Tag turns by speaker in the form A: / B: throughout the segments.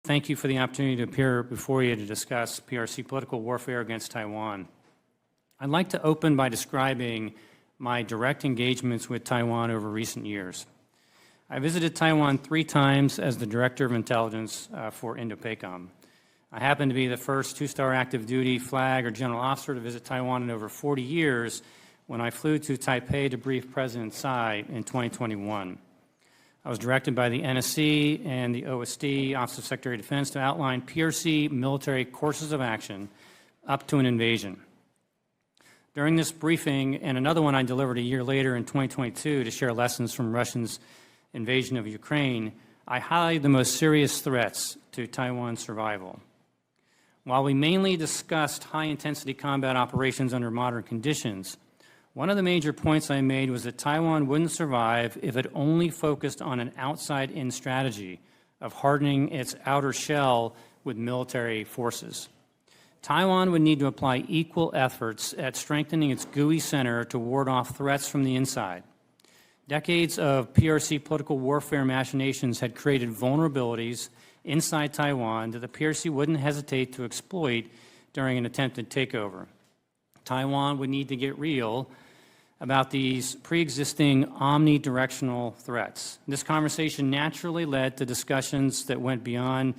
A: Thank you for the opportunity to appear before you to discuss PRC political warfare against Taiwan. I'd like to open by describing my direct engagements with Taiwan over recent years. I visited Taiwan 3 times as the Director of Intelligence for Indo-PACOM. I happen to be the first 2-star active duty flag or general officer to visit Taiwan in over 40 years when I flew to Taipei to brief President Tsai in 2021. I was directed by the NSC and the OSD, Office of Secretary of Defense, to outline PRC military courses of action up to an invasion. During this briefing, and another one I delivered a year later in 2022 to share lessons from Russia's invasion of Ukraine, I highlighted the most serious threats to Taiwan's survival. While we mainly discussed high-intensity combat operations under modern conditions, one of the major points I made was that Taiwan wouldn't survive if it only focused on an outside-in strategy of hardening its outer shell with military forces. Taiwan would need to apply equal efforts at strengthening its gooey center to ward off threats from the inside. Decades of PRC political warfare machinations had created vulnerabilities inside Taiwan that the PRC wouldn't hesitate to exploit during an attempted takeover. Taiwan would need to get real about these pre-existing omnidirectional threats. This conversation naturally led to discussions that went beyond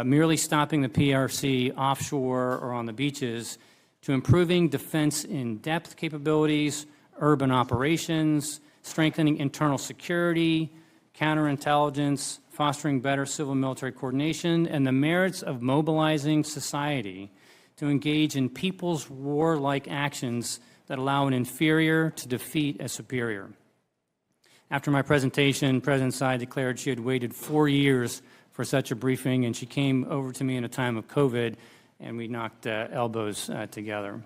A: merely stopping the PRC offshore or on the beaches to improving defense in-depth capabilities, urban operations, strengthening internal security, counterintelligence, fostering better civil-military coordination, and the merits of mobilizing society to engage in people's warlike actions that allow an inferior to defeat a superior. After my presentation, President Tsai declared she had waited 4 years for such a briefing, and she came over to me in a time of COVID, and we knocked elbows together.